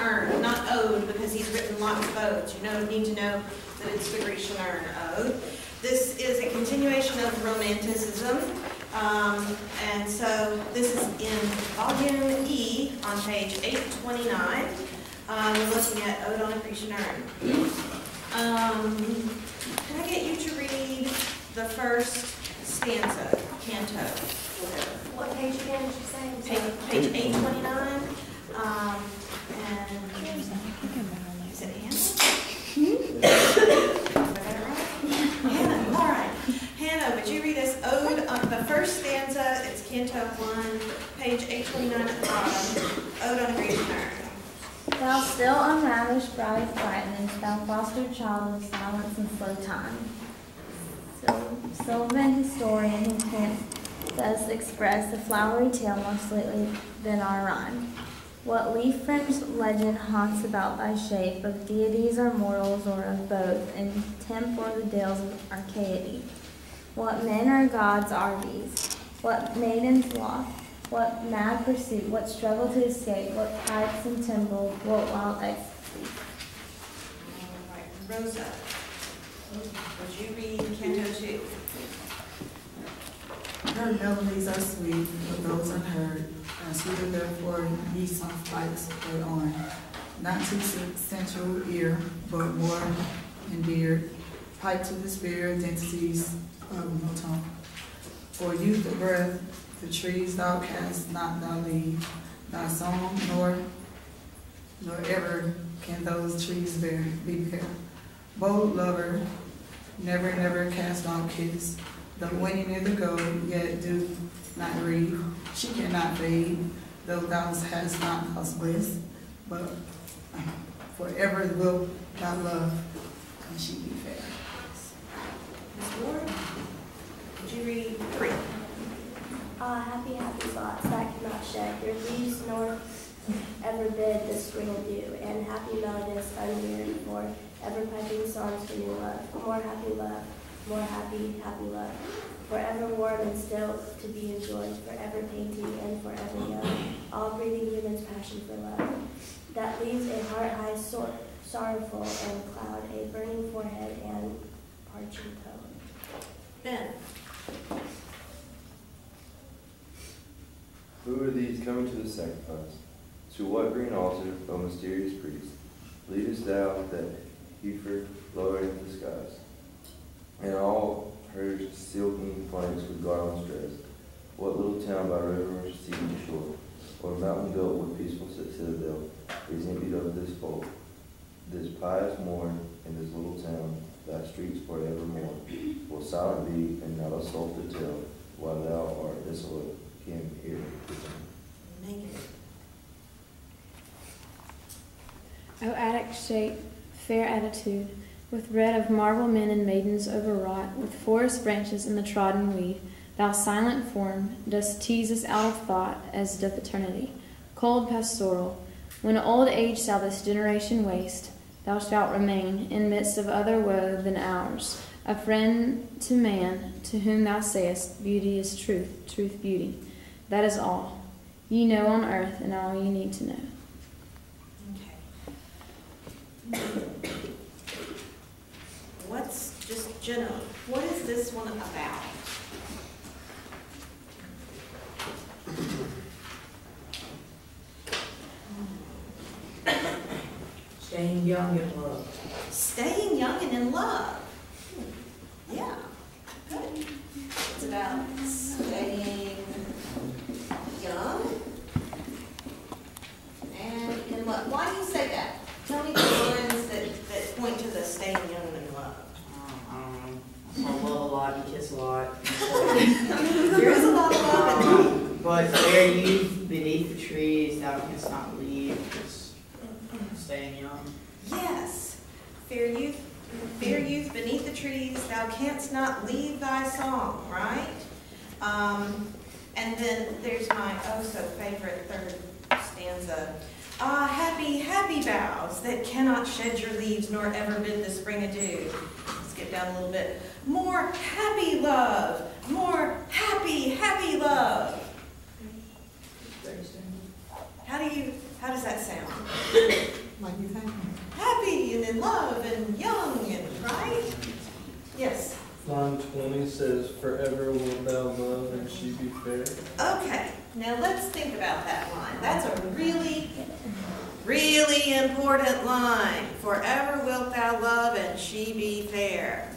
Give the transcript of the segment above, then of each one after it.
urn, not ode, because he's written lots of odes. You need to know that it's the Grecian urn ode. This is a continuation of Romanticism, and so this is in volume E on page 829. We're looking at Ode on a Grecian Urn. Can I get you to read the first stanza, canto? What page again did you say? Page 829. And is it Hannah? Hannah, all right. Hannah, would you read us Ode on the first stanza? It's Canto 1, page 829 at the bottom. Ode on a Grecian Urn. Thou still unravished bride of quietness, thou foster child of silence and slow time. So, Sylvan historian who can't thus express the flowery tale more sweetly than our rhyme. What leaf-fringed legend haunts about thy shape, of deities or mortals or of both, in temp or the dales of Arcady? What men or gods are these? What maidens lost? What mad pursuit? What struggle to escape? What pipes and timbrels? What wild ecstasy? All right, Rosa, would you read Canto 2? Her melodies are sweet, but those unheard, and sweeter therefore ye soft pipes play on. Not to sensual ear, but more endeared. Pipe to the spirit identities of no tone. For youth the breath, the trees thou cast not thou leave, thy song nor ever can those trees be bare. Bold lover, never cast thou kiss, though winning near the goal, yet do not grieve. She cannot fade, though thou hast not lost bliss, but forever will thou love, and she be fair. Ms. Ward, would you read 3? Happy thoughts that cannot shed your leaves, nor ever bid the spring adieu, and happy melodies unwearied for ever piping songs for new love, more happy love, forever warm and still to be enjoyed, forever painting and forever young, all breathing humans' passion for love, that leaves a heart high sorrowful and cloud, a burning forehead and parching tone. Ben. Who are these coming to the sacrifice? To what green altar, O mysterious priest, leadest thou that heifer lowering into the skies? And all her silken flanks with garlands dressed. What little town by river or sea shore, or mountain built with peaceful citadel, is emptied of this folk, this pious morn in this little town, thy streets forevermore will silent be, and not a soul to tell, while thou art desolate, can hear Megan. O Attic shape, fair attitude, with red of marble men and maidens overwrought, with forest branches in the trodden weed, thou silent form dost tease us out of thought, as doth eternity. Cold pastoral, when old age shall this generation waste, thou shalt remain in midst of other woe than ours, a friend to man, to whom thou sayest, beauty is truth, truth beauty. That is all ye know on earth, and all ye need to know. Okay. What's just general? What is this one about? Staying young in love. Staying young and in love. Yeah, good. It's about staying young and in love. Why do you say that? Tell me the lines that point to the staying young and in love. I don't know. I love a lot, you kiss a lot. There is a lot of love. But fair youth beneath the trees, thou canst not leave, just staying young. Yes, fair youth beneath the trees, thou canst not leave thy song, right? And then there's my oh-so-favorite third stanza. Ah, happy boughs that cannot shed your leaves nor ever bid the spring adieu. Skip down a little bit. More happy love, more happy love. How does that sound? Like he's happy. Happy and in love and young and right? Yes. Line 20 says, "Forever wilt thou love and she be fair." Okay, now let's think about that line. That's a really, really important line. Forever wilt thou love and she be fair.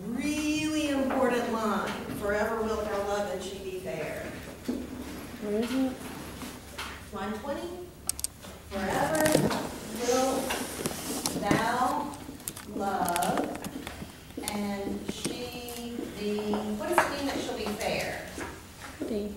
Really important line. Forever wilt thou love and she be fair. Where is it? Line 20. Forever wilt thou love and she be, what does it mean that she'll be fair? Pretty.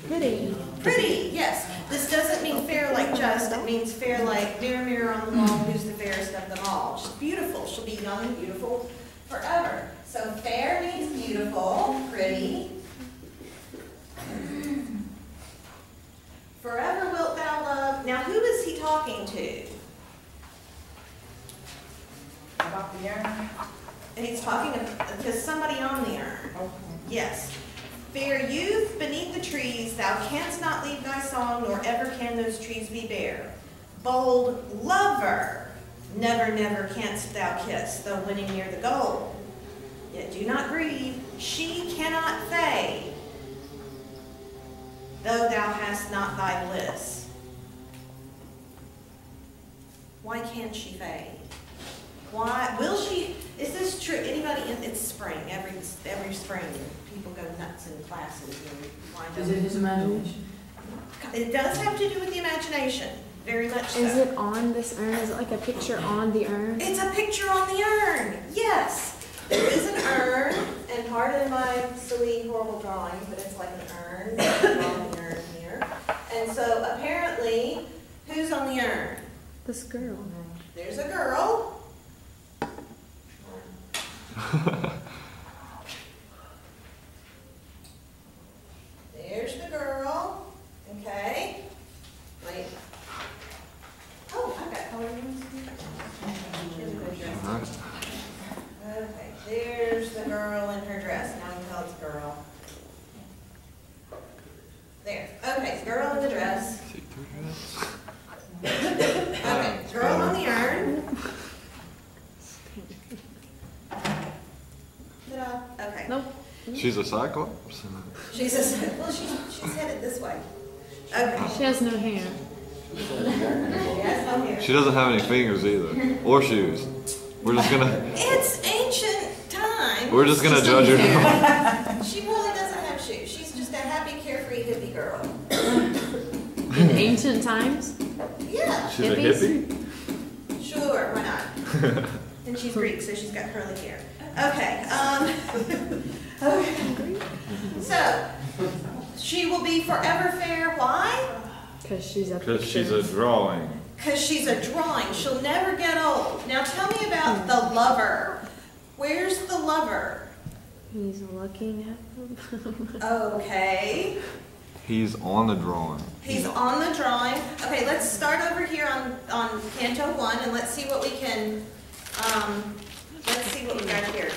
Pretty. Pretty, yes. This doesn't mean fair like just, it means fair like mirror, mirror on the wall, who's the fairest of them all. She's beautiful. She'll be young and beautiful forever. So fair means beautiful, pretty. Forever wilt thou love. Now who is he talking to? About the urn? And he's talking to somebody on the urn. Yes. Fair youth beneath the trees, thou canst not leave thy song, nor ever can those trees be bare. Bold lover, never, never canst thou kiss, though winning near the goal. Yet do not grieve, she cannot fade, though thou hast not thy bliss. Why can't she fade? Why will she? Is this true? Anybody? It's spring. Every spring, people go nuts in classes. And wind Is it his imagination? It does have to do with the imagination, very much so. Is it on this urn? Is it like a picture on the urn? It's a picture on the urn. Yes, there is an urn, and pardon my silly, horrible drawing, but it's like an urn. On the urn here, and so apparently, who's on the urn? This girl. There's a girl. There's the girl. Okay. Wait. Oh, I've got color ones. Okay. There's the girl in her dress. Now we call it girl. There. Okay. Girl in the dress. Okay. Girl on the urn. Okay. Nope. She's a cyclops. She's she's headed this way. Okay. She has no hair. Yes, I'm here. She doesn't have any fingers either, or shoes. We're just gonna. It's ancient time. We're just gonna judge her. She really doesn't have shoes. She's just a happy, carefree hippie girl. In ancient times? Yeah. She's a Hippies? hippie. Sure, why not? And she's Greek, so she's got curly hair. Okay. Okay. So she will be forever fair. Why? Because she's a Because she's a drawing. Because she's a drawing. She'll never get old. Now tell me about the lover. Where's the lover? He's looking at them. Okay. He's on the drawing. He's on the drawing. Okay, let's start over here on Canto 1 and let's see what we can, let's see what we got here.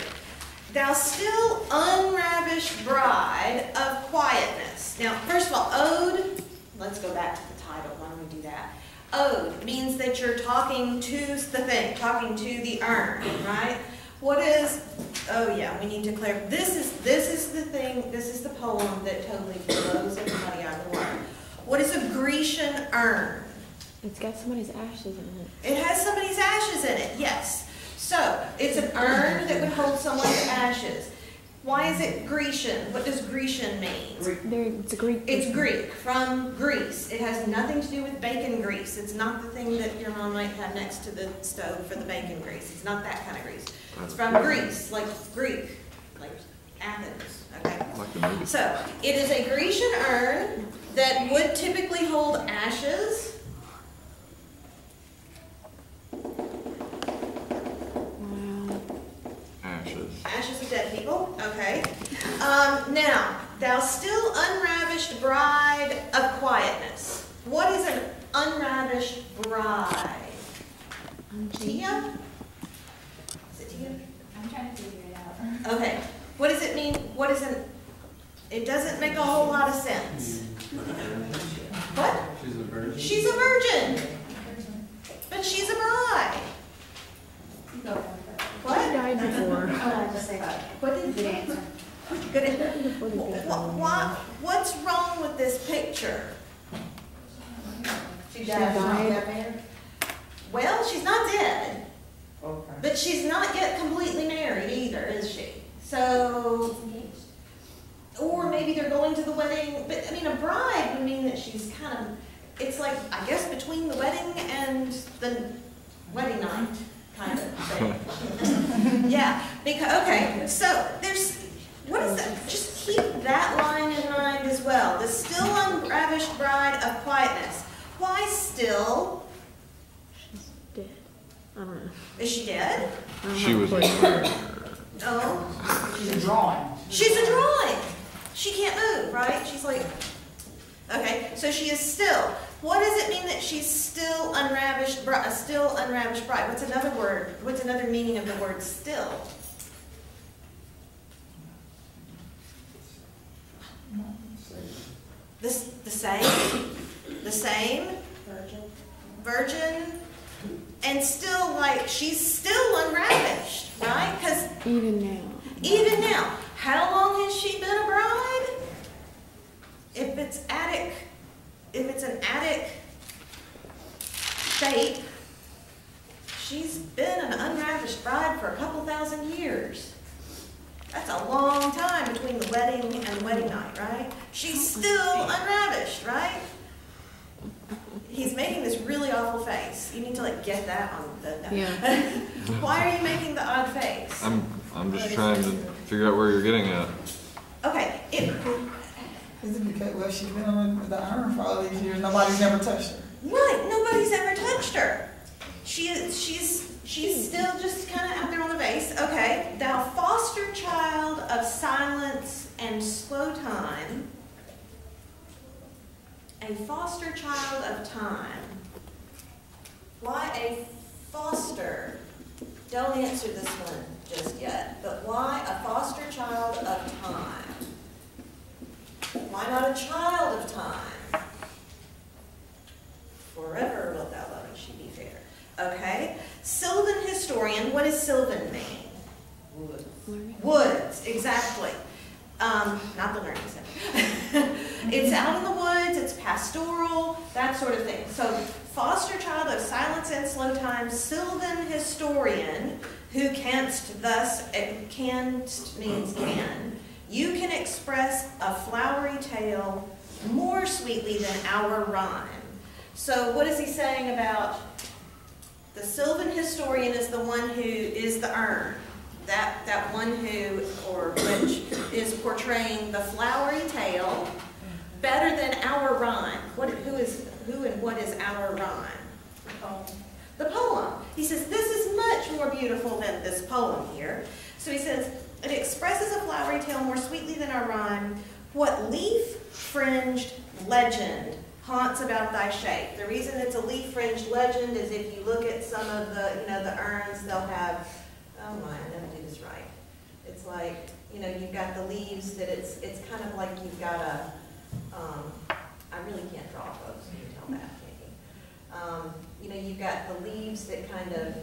Thou still unravished bride of quietness. Now, first of all, ode, let's go back to the title. Why don't we do that? Ode means that you're talking to the thing, talking to the urn, right? What is, oh yeah, we need to clarify. This is the thing, this is the poem that totally blows everybody out of the water. What is a Grecian urn? It's got somebody's ashes in it. It has somebody's ashes in it, yes. So, it's an urn that would hold someone's ashes. Why is it Grecian? What does Grecian mean? It's a Greek. It's Greek, from Greece. It has nothing to do with bacon grease. It's not the thing that your mom might have next to the stove for the bacon grease. It's not that kind of grease. It's from Greece, like Greek, like Athens, okay? Like the movie. So, it is a Grecian urn that would typically hold ashes. Wow. Ashes. Ashes of dead people, okay. Now, thou still unravished bride of quietness. What is an unravished bride? Tia? Is it Tia? I'm trying to figure it out. Okay. What does it mean? What is an? It doesn't make a whole lot of sense. What? She's a virgin. She's a virgin. But she's a bride. What? Died before. What did you answer? What's wrong with this picture? She died. Well, she's not dead, Okay. but she's not yet completely married either, is she? So, or maybe they're going to the wedding, but I mean, a bride would mean that she's kind of, it's like, I guess, between the wedding and the wedding night kind of thing. Yeah, because, okay, so there's, what is that? Just keep that line in mind as well. The still unravished bride of quietness. Why still? She's dead. I don't know. Is she dead? She was. Oh. She's a drawing. She's a drawing. She can't move, right? She's like, okay, so she is still. What does it mean that she's still unravished, a still unravished bride? What's another word? What's another meaning of the word still? The same? The same? Virgin? And still, like, she's still unravished, right? Because even now, how long has she been a bride? If it's an attic shape, she's been an unravished bride for a couple thousand years. That's a long time between the wedding and the wedding night, right? She's still unravished, right? He's making this really awful face. You need to like get that on the. Yeah. Why are you making the odd face? I'm just trying to figure out where you're getting at. Okay. Is it because, well, she's been on the urn for all these years, nobody's never touched her? Right. Nobody's ever touched her. She's still just kind of out there on the vase. Okay. Thou foster child of silence and slow time. A foster child of time. Why a foster? Don't answer this one just yet, but why a foster child of time? Why not a child of time? Forever wilt thou love and she be fair. Okay? Sylvan historian, what does Sylvan mean? Woods. Woods, exactly. Not the learning center. It's out in the woods, it's pastoral, that sort of thing. So, foster child of silence and slow time, Sylvan historian, who canst thus, canst means can, you can express a flowery tale more sweetly than our rhyme. So, what is he saying about the Sylvan historian is the one who is the urn. That one who, or which, is portraying the flowery tale better than our rhyme. Who and what is our rhyme? The poem. He says, this is much more beautiful than this poem here. So he says, it expresses a flowery tale more sweetly than our rhyme. What leaf-fringed legend haunts about thy shape? The reason it's a leaf-fringed legend is if you look at some of the, the urns, they'll have, oh my, I never do this right. It's like, you've got the leaves that it's kind of like you've got a, I really can't draw folks, you can tell that, can't you? You've got the leaves that kind of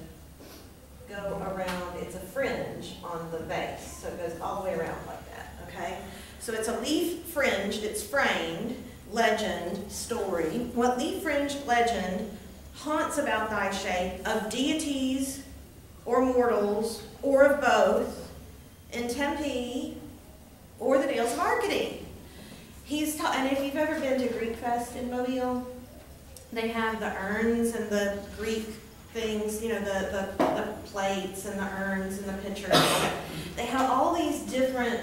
go around, it's a fringe on the base, so it goes all the way around like that, okay? So it's a leaf fringed, it's framed, legend, story. What leaf fringed legend haunts about thy shape of deities or mortals or of both in Tempe or the Dales of Arcady? And if you've ever been to Greek Fest in Mobile, they have the urns and the Greek things, the plates and the urns and the pitchers. They have all these different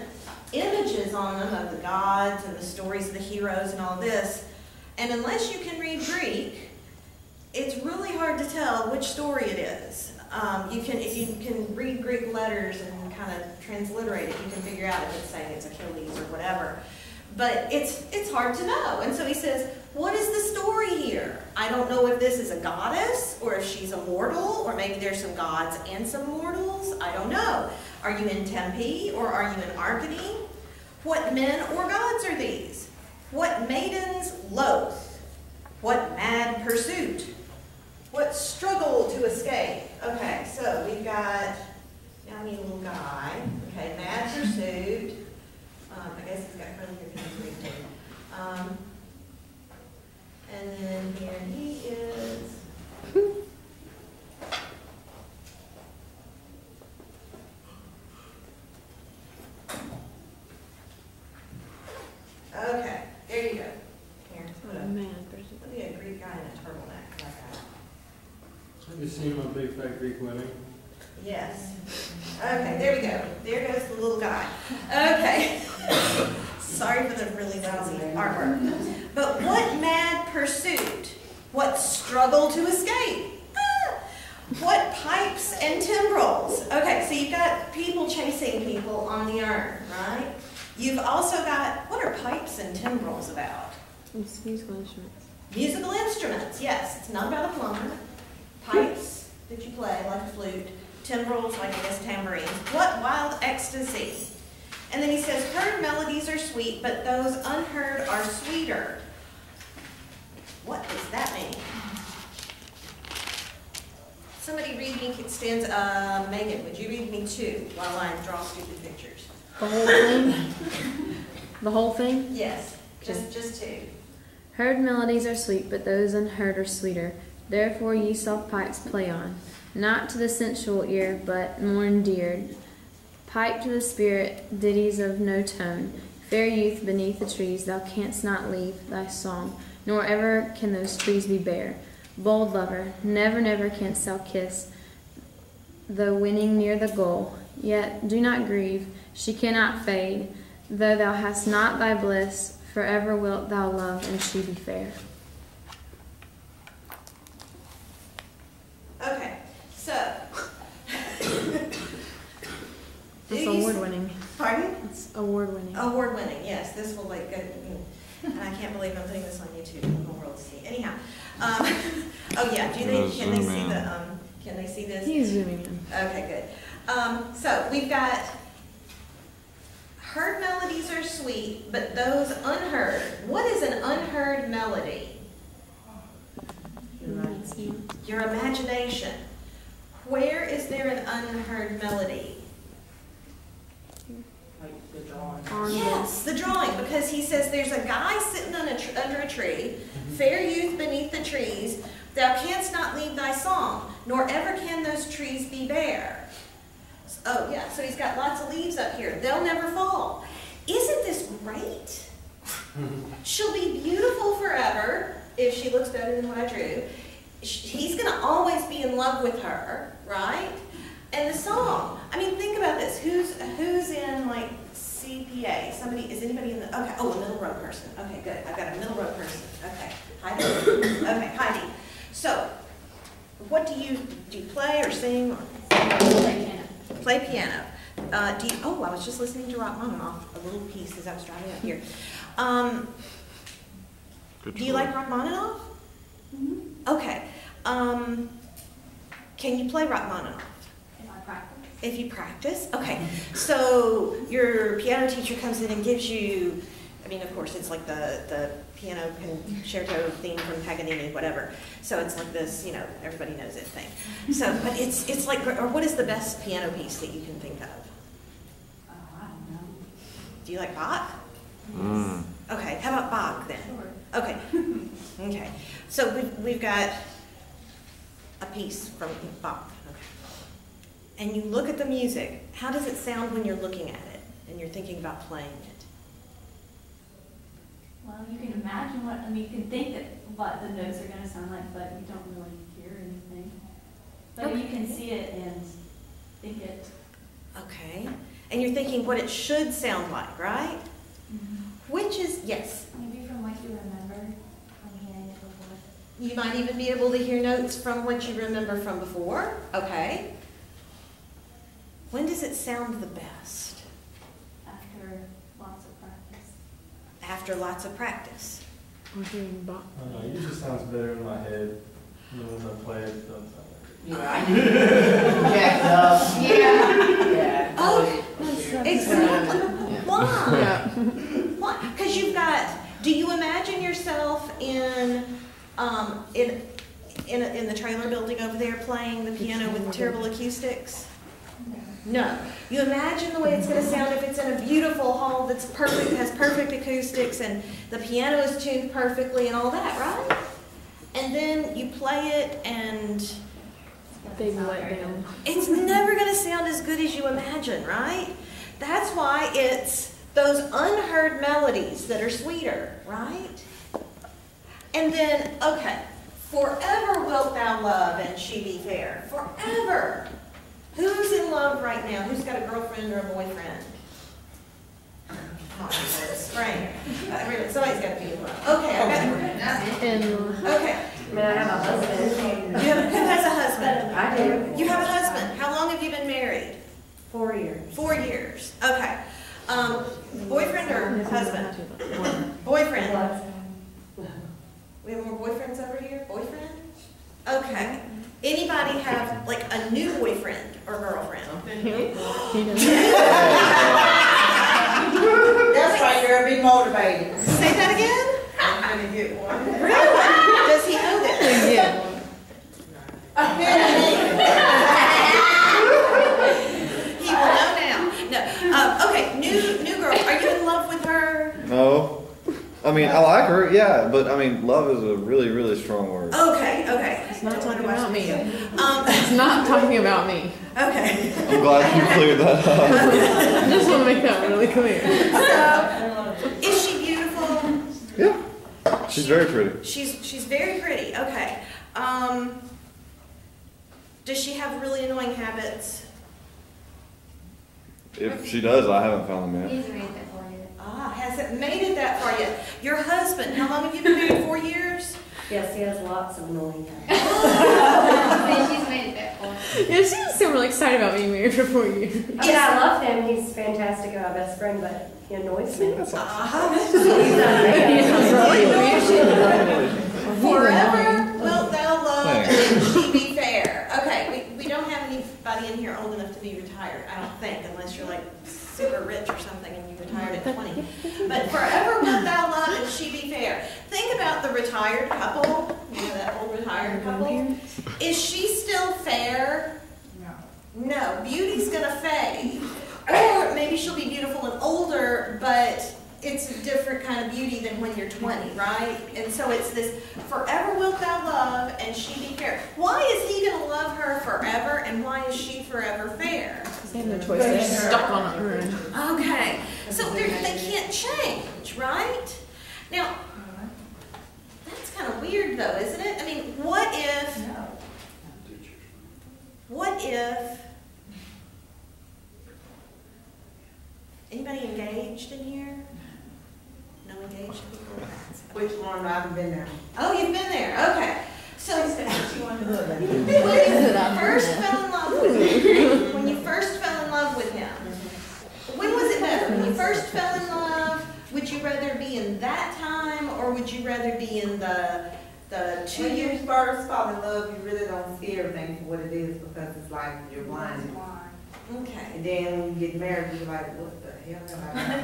images on them of the gods and the stories of the heroes and all this. And unless you can read Greek, it's really hard to tell which story it is. If you can read Greek letters and kind of transliterate it, you can figure out if it's saying it's Achilles or whatever. But it's hard to know. And so he says, what is the story here? I don't know if this is a goddess or if she's a mortal, or maybe there's some gods and some mortals. I don't know. Are you in Tempe or are you in Arcady? What men or gods are these? What maidens loath? What mad pursuit? What struggle to escape? Okay, so we've got, now I need a little guy. Okay, mad pursuit. I guess he's got friendly here because he's reading. And then here he is. Okay, there you go. Here, let me a Greek guy in a turtleneck like that. Have you seen my big fat Greek wedding? Yes. Okay, there we go. There goes the little guy. Okay. Sorry for the really lousy artwork. But what mad pursuit? What struggle to escape? What pipes and timbrels? Okay, so you've got people chasing people on the urn, right? You've also got, what are pipes and timbrels about? It's musical instruments. Musical instruments, yes. It's not about a plumber. Pipes that you play, like a flute. Timbrels, like I guess tambourines. What wild ecstasy. And then he says, heard melodies are sweet, but those unheard are sweeter. What does that mean? Somebody read me stanza, Megan, would you read me 2 while I draw stupid pictures? The whole thing? The whole thing? Yes, just 2. Heard melodies are sweet, but those unheard are sweeter. Therefore ye soft pipes play on, not to the sensual ear, but more endeared. Pipe to the spirit, ditties of no tone. Fair youth beneath the trees, thou canst not leave thy song, nor ever can those trees be bare. Bold lover, never, never canst thou kiss, though winning near the goal. Yet do not grieve, she cannot fade, though thou hast not thy bliss, forever wilt thou love, and she be fair. Okay, so. It's award-winning. Pardon? It's award-winning. Award-winning, yes. This will like go, and I can't believe I'm putting this on YouTube for the whole world to see. Anyhow, oh yeah, can they see the, can they see this? He's zooming in. Okay, good. So we've got heard melodies are sweet, but those unheard. What is an unheard melody? Your imagination. Where is there an unheard melody? Like the drawing. Yes, the drawing, because he says there's a guy sitting on under a tree, fair youth beneath the trees, thou canst not leave thy song, nor ever can those trees be bare. Oh yeah, so he's got lots of leaves up here. They'll never fall. Isn't this great? She'll be beautiful forever if she looks better than what I drew. He's going to always be in love with her, right? And the song. I mean, think about this. Who's in like CPA? Is anybody in the? Okay. Oh, a middle row person. Okay, good. I've got a middle row person. Okay, Heidi. Okay, Heidi. So, what do you play or sing or Play piano. play piano? Oh, I was just listening to Rachmaninoff, a little piece as I was driving up here. Do you like Rachmaninoff? Mm-hmm. Okay. Can you play Rachmaninoff? If I practice. If you practice? Okay. So your piano teacher comes in and gives you, I mean, of course, it's like the piano concerto theme from Paganini, whatever. So it's like this, you know, everybody knows it thing. So, but it's like, or what is the best piano piece that you can think of? Oh, I don't know. Do you like Bach? Mm. Okay, how about Bach then? Sure. Okay. Okay. So we've got a piece from Bach. Okay. And you look at the music. How does it sound when you're looking at it and you're thinking about playing it? Well, you can imagine you can think that what the notes are going to sound like, but you don't really hear anything. But Okay. you can see it and think it. Okay. And you're thinking what it should sound like, right? Which is, yes. Maybe from what you remember from hearing it before. You might even be able to hear notes from what you remember from before. Okay. When does it sound the best? After lots of practice. After lots of practice. Or hearing Bach. I don't know, it usually sounds better in my head. And then when I play it, it doesn't sound like it. Yeah, I do. Jacked up. Yeah. Yeah. Oh, Exactly. exactly. Yeah. Why? Why? Because you've got, do you imagine yourself in in the trailer building over there playing the piano with terrible acoustics? No. You imagine the way it's going to sound if it's in a beautiful hall that's perfect, has perfect acoustics, and the piano is tuned perfectly and all that, right? And then you play it and Big letdown. it's never going to sound as good as you imagine, right? That's why it's those unheard melodies that are sweeter, right? And then, okay, forever wilt thou love and she be fair. Forever. Who's in love right now? Who's got a girlfriend or a boyfriend? Right. Somebody's got to be in love. Okay, I got okay. I mean, I have a husband. Who has a husband? I do. You have a husband. How long have you been married? 4 years. 4 years. Okay. Boyfriend or husband? Boyfriend. We have more boyfriends over here? Boyfriend? Okay. Anybody have like a new boyfriend or girlfriend? That's right, girl, be motivated. Say that again? I'm gonna get one. Really? Does he know this? Yeah. He will know now. No. Okay, new girl. Are you in love with her? No. I mean, I like her, yeah, but I mean, love is a really, really strong word. Okay. It's not talking about me. Um, It's not talking about me. okay. I'm glad you cleared that up. I just want to make that really clear. So, is she beautiful? Yeah. She's very pretty. She's very pretty. Okay. Does she have really annoying habits? If she does, I haven't found them yet. He's read it for you. Ah, has it made it that far yet? Your husband, how long have you been married? 4 years? Yes, he has lots of annoying habits. She's made it that far. Yeah, she doesn't seem really excited about being married for 4 years. I mean, I love him. He's fantastic and my best friend, but he annoys me. Forever wilt thou love and she be fair. Okay, we don't have anybody in here old enough to be retired, I don't think, unless you're like super rich or something and you retired at 20. But forever wilt thou love and she be fair. Think about the retired couple, you know, that old retired couple. Is she still fair? No, beauty's gonna fade. Or maybe she'll be beautiful and older, but it's a different kind of beauty than when you're 20, right? And so it's this forever wilt thou love and she be fair. Why is he gonna love her forever and why is she forever fair? They have no choice. They're stuck on her. Okay, so they can't change, right? Now, that's kind of weird though, isn't it? I mean, what if anybody engaged in here? No engaged people? Which one? I haven't been there. Oh, you've been there, okay. So She wanted to when you first fell in love with him, when was it better? When you first fell in love, would you rather be in that time or would you rather be in the 2 When years? you first fall in love, you really don't see everything for what it is because it's like you're blind. Okay. And then when you get married, you're like, what the hell have I done?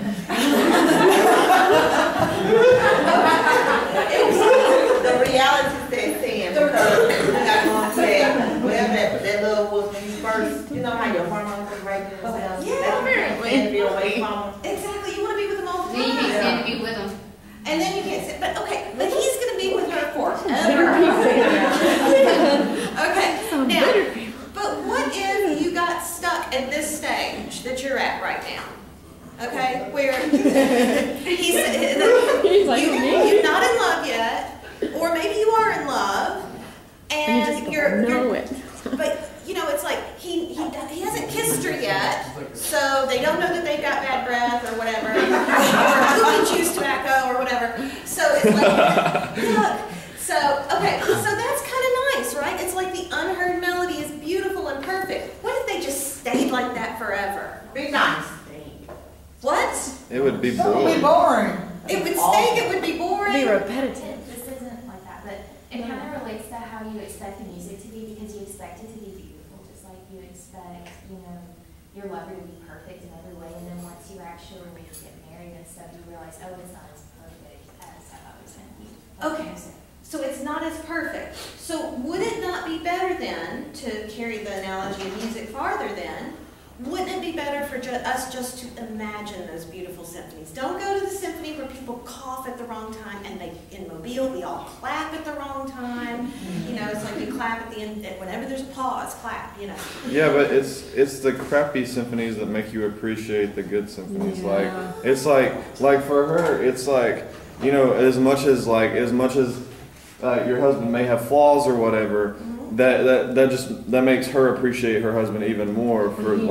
The reality sets in because you got to say, well, that love was when you first, you know how your hormones are right themselves. Yeah, apparently. Be away from them. Exactly, you want to be with them all the Then you time. can't stand to be with them. And then you can't sit, but okay, but he's going to be with her forever. Okay, now, but what if you got stuck at this stage that you're at right now? Okay, where He's like, you're not in love yet, or maybe you are in love, and you're but you know, it's like he hasn't kissed her yet, so they don't know that they've got bad breath or whatever, or cookie juice tobacco or whatever. So it's like, look. So okay, so that's kind of nice, right? It's like the unheard melody is beautiful and perfect. What if they just stayed like that forever? Be nice. What? It would be It would be boring. boring. It would stink. It would be boring. Be repetitive. This isn't like that, but it kind of relates to how you expect the music to be because you expect it to be beautiful, just like you expect, you know, your lover to be perfect in every way, and then once you actually get married and stuff, you realize, oh, it's not as perfect as I thought it was going to be. Okay. So it's not as perfect. So would it not be better then, to carry the analogy of music farther then, wouldn't it be better for us just to imagine those beautiful symphonies? Don't go to the symphony where people cough at the wrong time, and in Mobile we all clap at the wrong time. You know, it's like you clap at the end, whenever there's a pause, clap, you know. Yeah, but it's the crappy symphonies that make you appreciate the good symphonies. Yeah. Like, it's like for her, it's like, you know, as much as your husband may have flaws or whatever, that makes her appreciate her husband even more for the.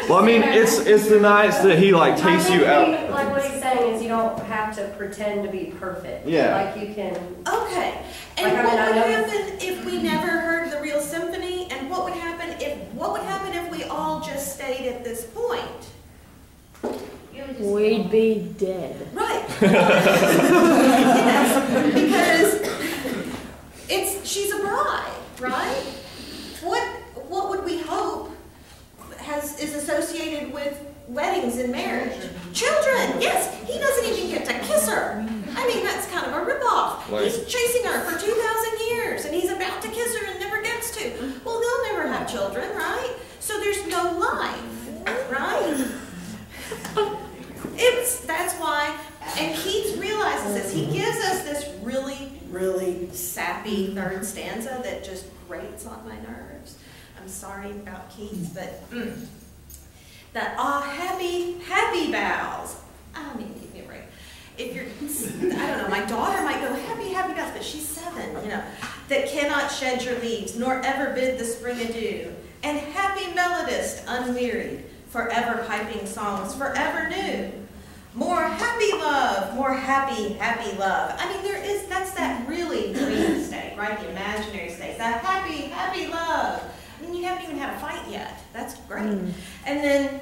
Well, I mean, it's the nights that he like takes you out. Like what he's saying is, you don't have to pretend to be perfect. Yeah. Like you can. Okay. And Like, what I would know happen if we never heard the real symphony? And what would happen if we all just stayed at this point? We'd be dead. Right. Yes, because she's a bride, right? What would we hope is associated with weddings and marriage? Children, yes. He doesn't even get to kiss her. I mean, that's kind of a ripoff. Right. He's chasing her for 2,000 years, and he's about to kiss her and never gets to. Well, they'll never have children, right? So there's no life, right? That's why, and Keats realizes this. He gives us this really, really sappy third stanza that just grates on my nerves. I'm sorry about Keats, but that happy, happy boughs. I mean, give me a break. If you're, I don't know, my daughter might go happy, happy boughs, but she's 7, you know, that cannot shed your leaves, nor ever bid the spring adieu, and happy melodist unwearied, forever piping songs, forever new. More happy love, more happy, happy love. I mean, that's that really dream state, right? The imaginary state, that happy, happy love. I mean, you haven't even had a fight yet. That's great. And then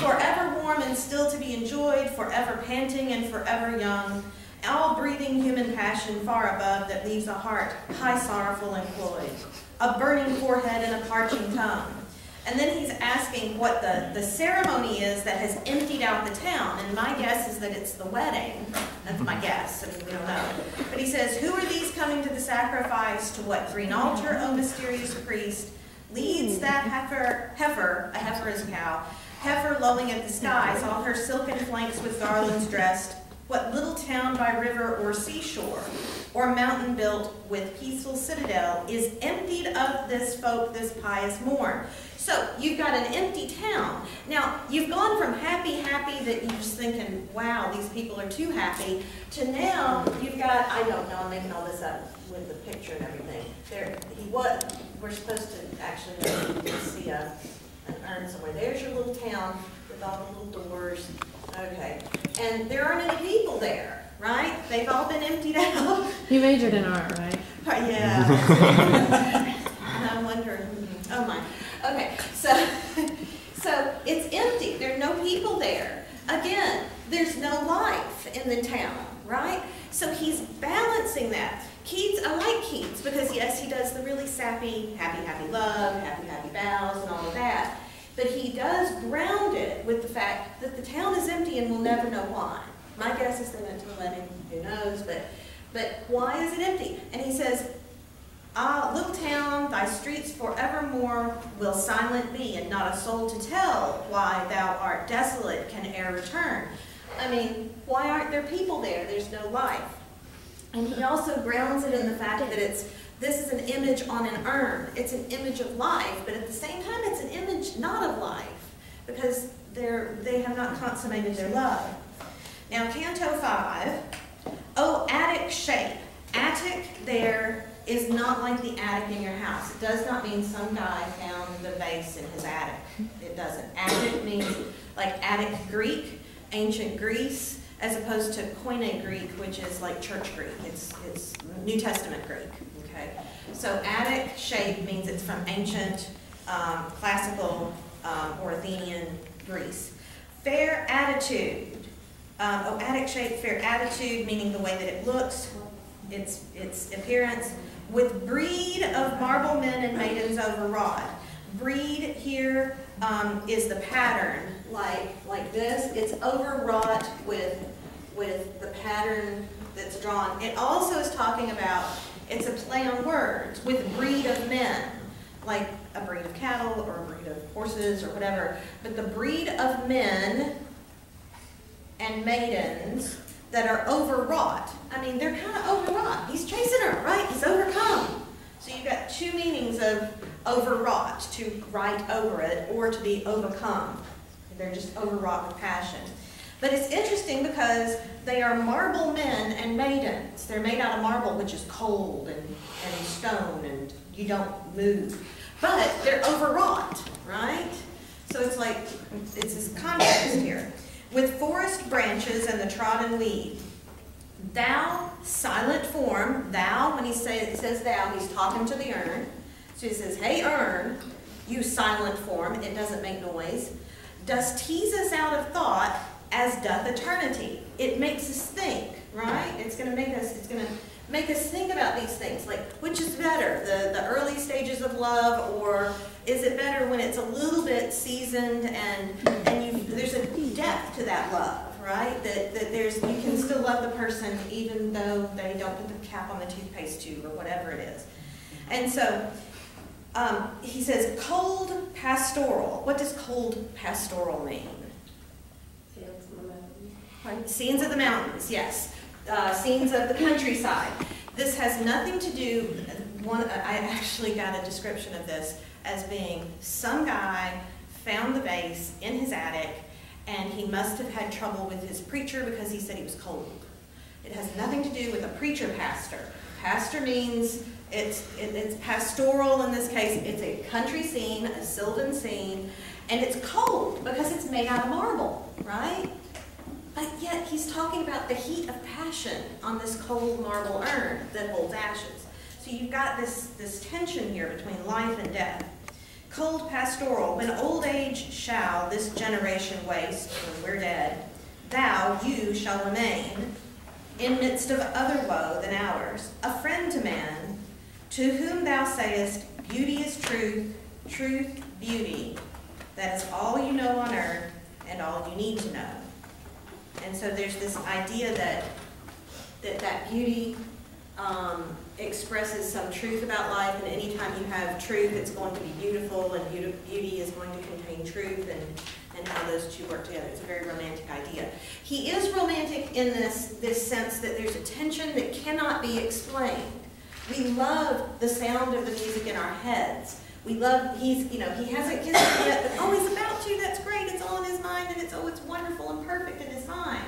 forever warm and still to be enjoyed, forever panting and forever young, all breathing human passion far above that leaves a heart high sorrowful and cloyed, a burning forehead and a parching tongue. And then he's asking what the ceremony is that has emptied out the town. And my guess is that it's the wedding. That's my guess. I mean, we don't know. But he says, who are these coming to the sacrifice? To what green altar, O mysterious priest? Leads that heifer, a heifer is a cow, heifer lolling at the skies, all her silken flanks with garlands dressed. What little town by river or seashore, or mountain built with peaceful citadel, is emptied of this folk this pious morn? So you've got an empty town. Now, you've gone from happy that you're just thinking, wow, these people are too happy, to now you've got, I don't know, I'm making all this up with the picture and everything. We're supposed to actually see an urn somewhere. There's your little town with all the little doors. Okay. And there aren't any people there, right? They've all been emptied out. You majored in art, right? Yeah. And I wonder, oh my. Okay, so it's empty. There are no people there. Again, there's no life in the town, right? So he's balancing that. Keats, I like Keats because yes, he does the really sappy, happy, happy love, happy, happy vows, and all of that. But he does ground it with the fact that the town is empty and we'll never know why. My guess is they went to a wedding, who knows, but why is it empty? And he says, little town, thy streets forevermore will silent be, and not a soul to tell why thou art desolate can e'er return. I mean, why aren't there people there? There's no life. And he also grounds it in the fact that this is an image on an urn. It's an image of life, but at the same time, it's an image not of life, because they have not consummated their love. Now, Canto 5, oh, attic shape. Attic there is not like the attic in your house. It does not mean some guy found the vase in his attic. It doesn't. Attic means like Attic Greek, ancient Greece, as opposed to Koine Greek, which is like church Greek. It's New Testament Greek. Okay. So Attic shape means it's from ancient, classical, or Athenian Greece. Fair attitude. Attic shape, fair attitude, meaning the way that it looks, its appearance, with breed of marble men and maidens overwrought. Breed here is the pattern, like this. It's overwrought with with the pattern that's drawn. It also is talking about, it's a play on words, with breed of men, like a breed of cattle or a breed of horses or whatever. But the breed of men and maidens that are overwrought. I mean, they're kind of overwrought. He's chasing her, right? He's overcome. So you've got two meanings of overwrought, to write over it, or to be overcome. They're just overwrought with passion. But it's interesting because they are marble men and maidens. They're made out of marble, which is cold and stone, and you don't move. But they're overwrought, right? So it's like, it's this contrast here. With forest branches and the trodden weed. Thou, silent form, thou, when he says thou, he's talking to the urn. So he says, hey urn, you silent form, it doesn't make noise, dost tease us out of thought as doth eternity. It makes us think, right? It's going to make us think about these things, like which is better, the early stages of love, or is it better when it's a little bit seasoned and there's a depth to that love, right? That you can still love the person even though they don't put the cap on the toothpaste tube or whatever it is. And so he says cold pastoral. What does cold pastoral mean? Scenes of the mountains, yes. Scenes of the countryside. This has nothing to do, I actually got a description of this as being some guy found the vase in his attic and he must have had trouble with his preacher because he said he was cold. It has nothing to do with a preacher pastor. Pastor means it's pastoral in this case. It's a country scene, a sylvan scene, and it's cold because it's made out of marble, right? But yet he's talking about the heat of passion on this cold marble urn that holds ashes. So you've got this tension here between life and death. Cold pastoral, when old age shall this generation waste, when we're dead, thou, you, shall remain in midst of other woe than ours, a friend to man, to whom thou sayest, beauty is truth, truth, beauty. That is all you know on earth and all you need to know. And so there's this idea that beauty expresses some truth about life, and anytime you have truth, it's going to be beautiful, and beauty is going to contain truth, and how those two work together. It's a very romantic idea. He is romantic in this sense that there's a tension that cannot be explained. We love the sound of the music in our heads. We love, he hasn't kissed it yet, but oh, he's about to, that's great, it's all in his mind, and it's wonderful and perfect in his mind.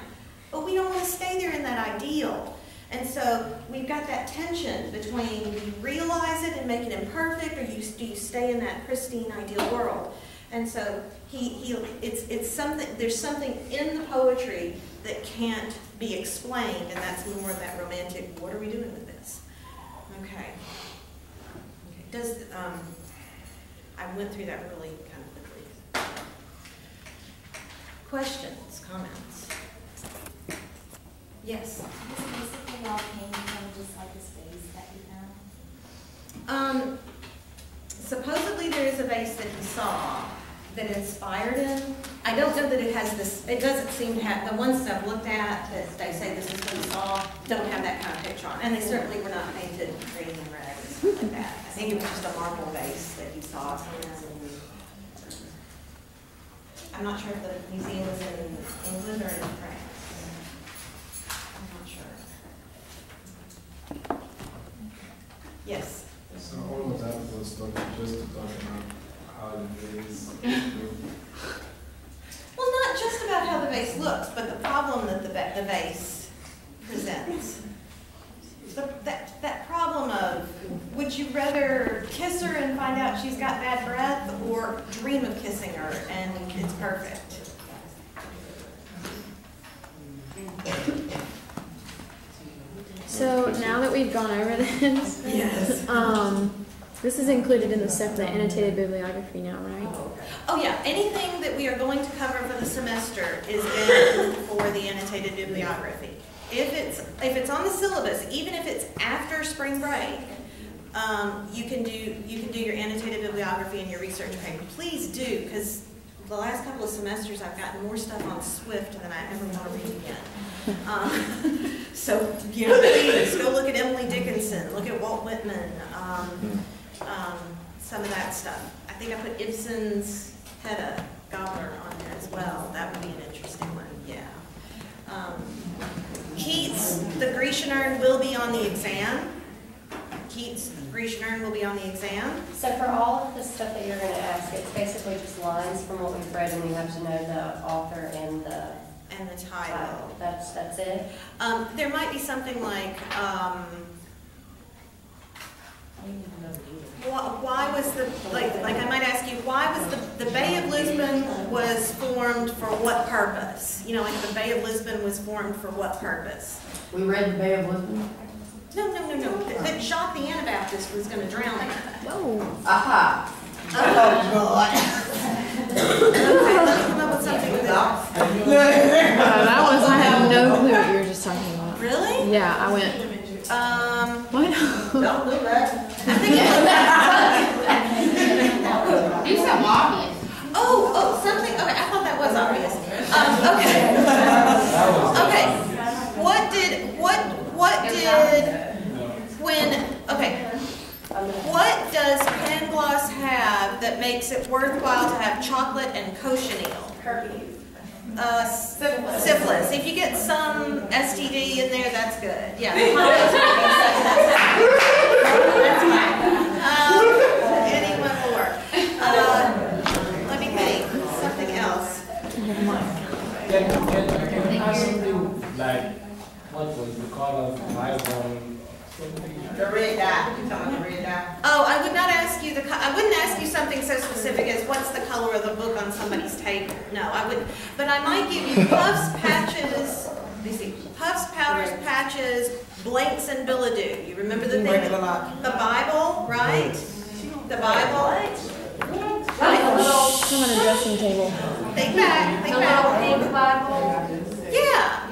But we don't want to stay there in that ideal. And so we've got that tension between you realize it and make it imperfect, or do you stay in that pristine ideal world? And so it's something, there's something in the poetry that can't be explained, and that's more of that romantic, what are we doing with this? Okay. I went through that really kind of quickly. Questions, comments? Yes? Basically all came from just like a space that you found? Supposedly there is a vase that he saw that inspired him. I don't know that it has this, it doesn't seem to have, the ones that I've looked at that they say this is what he saw, don't have that kind of picture on. And they certainly were not painted green and red and stuff like that. I think it was just a marble vase that he saw. I'm not sure if the museum is in England or in France. I'm not sure. Yes? So all of that was stuff just to talk about how the vase Well, not just about how the vase looks, but the problem that the vase presents. That problem of, would you rather kiss her and find out she's got bad breath, or dream of kissing her and it's perfect? So now that we've gone over this, yes. This is included in the separate annotated bibliography now, right? Oh yeah, anything that we are going to cover for the semester is in for the annotated bibliography. If it's on the syllabus, even if it's after spring break, you can do your annotated bibliography and your research paper. Please do, because the last couple of semesters I've gotten more stuff on Swift than I ever want to read again. So, you know, please go look at Emily Dickinson, look at Walt Whitman, some of that stuff. I think I put Ibsen's Hedda Gobbler on there as well. That would be an interesting one, yeah. Keats, the Grecian urn will be on the exam. Keats, Grecian urn will be on the exam. So for all of the stuff that you're going to ask, it's basically just lines from what we've read, and you have to know the author and the title. That's it. There might be something like, why was the, like I might ask you, why was the Bay of Lisbon was formed for what purpose? You know, like the Bay of Lisbon was formed for what purpose? We read the Bay of Lisbon? No. That Jacques the Anabaptist was going to drown in it. Whoa. Aha. Oh, God. Okay, let me come up with something with that. I had no clue what you were just talking about. Really? Yeah, I went. What? Don't do that. I think Do something obvious. Oh, something. Okay, I thought that was obvious. Okay. What does Pangloss have that makes it worthwhile to have chocolate and cochineal? Herpes. Syphilis. If you get some STD in there, that's good. Yeah. That's fine. Anyone will work. Let me think. Something else. Can I ask something like, what was the color of Bible? The red dye. You talking about the red dye? Oh, I would not ask you I wouldn't ask you something so specific as what's the color of the book on somebody's table. No, I wouldn't. But I might give you puffs, patches. Let me see. Puffs, powders, patches, blanks, and billet doux. You remember the thing? The Bible, right? The Bible. Come on a dressing table. Think back. Think back. Pink Bible. Yeah.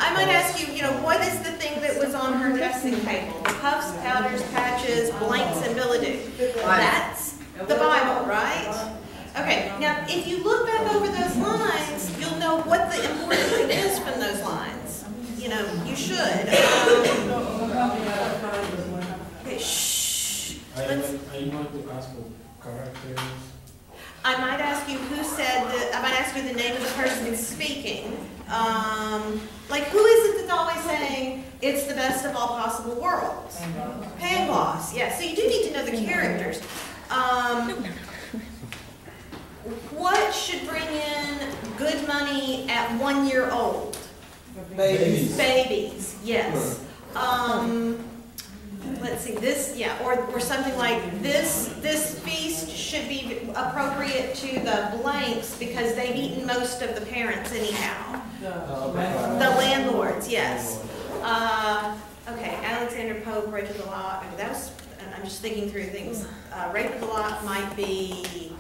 I might ask you, what is the thing that was on her dressing table? The puffs, powders, patches, blanks, and billet doux. That's the Bible, right? Okay, now if you look back over those lines, you'll know what the important thing is from those lines. You should. Okay, shh. Are you going to ask for characters? I might ask you who said that. I might ask you the name of the person speaking. Like, who is it that's always saying it's the best of all possible worlds? Pangloss. Yeah. So you do need to know the characters. What should bring in good money at 1 year old? Babies. Yes. Let's see, or something like this feast should be appropriate to the blanks because they've eaten most of the parents anyhow. The landlords, yes. Okay, Alexander Pope, Rape of the Lot. I'm just thinking through things. Rape of the Lot might be,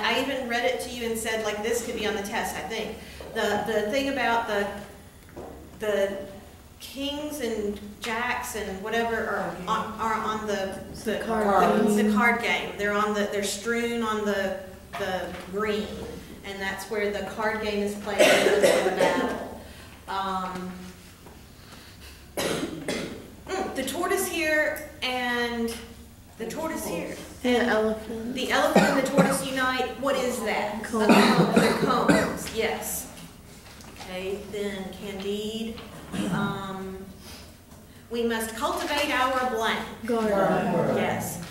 I even read it to you and said, like, this could be on the test, I think. The thing about the kings and jacks and whatever are on the card game. They're strewn on the green, and that's where the card game is played in the battle. The tortoise here and the tortoise here. And elephant. The elephant and the tortoise unite. What is that? Comb. They're combs, yes. Okay, then Candide. We must cultivate our blank. Garden. Yes.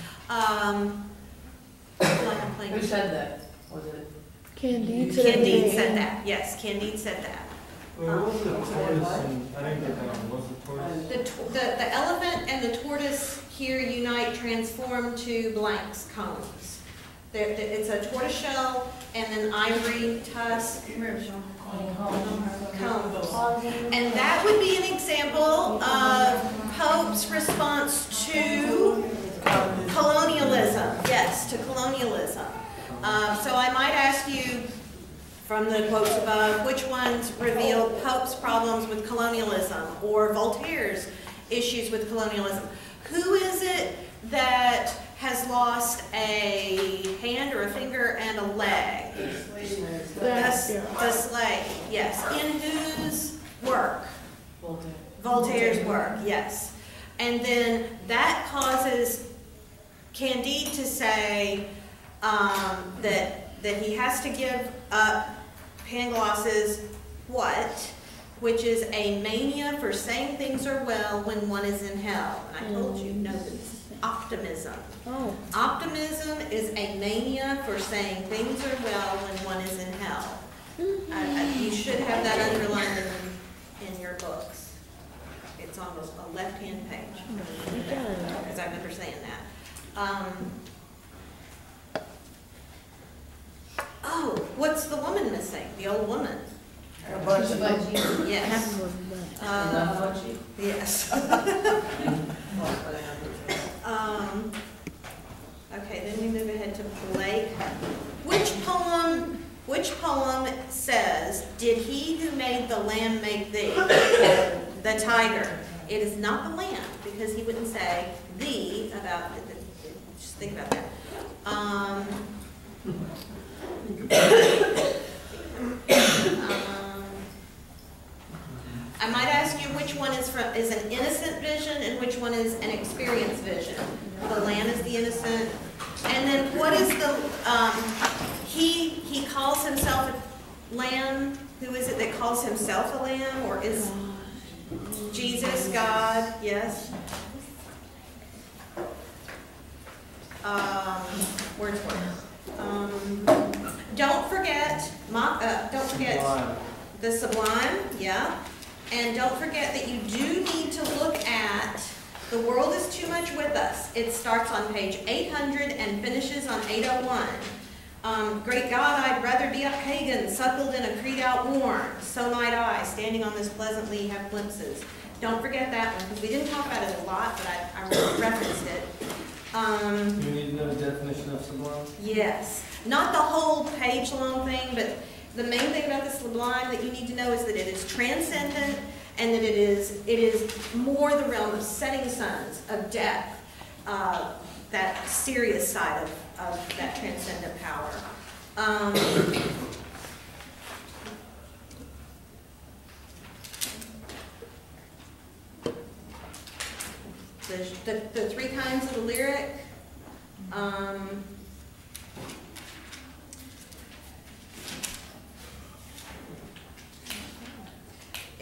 Who said that? Was it? Candide said that. Yes, Candide said that. What's the tortoise? I didn't get that one. What's the tortoise? The elephant and the tortoise here unite, transform to blanks, combs. It's a tortoise shell and an ivory tusk combs. And that would be an example of Pope's response to colonialism. Yes, to colonialism. So I might ask you, from the quotes above, which ones revealed Pope's problems with colonialism or Voltaire's issues with colonialism? Who is it that has lost a hand or a finger and a leg. The slave, yes. In whose work? Voltaire's work, yes. And then that causes Candide to say that he has to give up Pangloss's what? Which is a mania for saying things are well when one is in hell. And I told you, no, it's optimism. Oh. Optimism is a mania for saying things are well when one is in hell. You should have that underlined in your books. It's on a left-hand page. Because I remember saying that. Oh, what's the woman missing? The old woman. Yes. Yes. Okay, then we move ahead to Blake. Which poem says, "Did he who made the lamb make thee?" The tiger. It is not the lamb, because he wouldn't say thee about it. Just think about that. I might ask you which one is an innocent vision and which one is an experienced vision. The lamb is the innocent. And then what is the, he calls himself a lamb. Who is it that calls himself a lamb? Or is Jesus, God? Yes. Wordsworth. Don't forget the sublime, yeah. And don't forget that you do need to look at The World is Too Much With Us. It starts on page 800 and finishes on 801. Great God, I'd rather be a pagan, suckled in a creed outworn. So might I, standing on this pleasantly, have glimpses. Don't forget that one, because we didn't talk about it a lot, but I referenced it. You need to know the definition of sublime? Yes. Not the whole page-long thing, but the main thing about the sublime that you need to know is that it is transcendent and that it is more the realm of setting suns, of death, that serious side of that transcendent power. The three kinds of the lyric.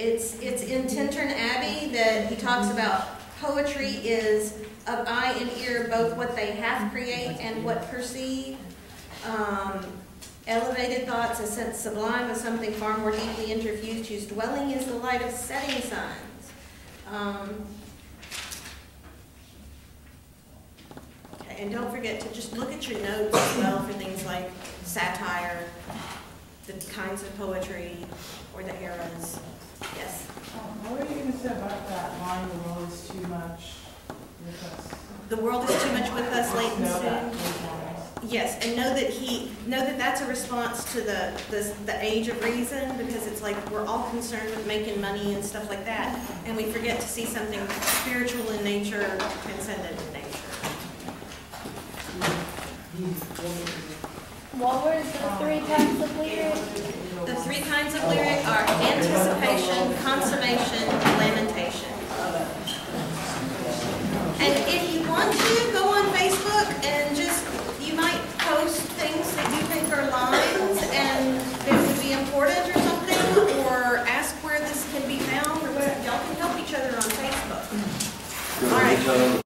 It's in Tintern Abbey that he talks about poetry is of eye and ear, both what they half create and what perceive. Elevated thoughts, a sense sublime of something far more deeply interfused, whose dwelling is the light of setting suns. Okay, and don't forget to just look at your notes as well for things like satire, the kinds of poetry, or the eras. Yes? What are you going to say about that line, "The world is too much with us"? The world is too much with us, late and soon. Yes, and know that that's a response to the age of reason, because it's like we're all concerned with making money and stuff like that, and we forget to see something spiritual in nature, transcendent in nature. What were the three kinds of lyric? The three kinds of lyric are anticipation, consummation,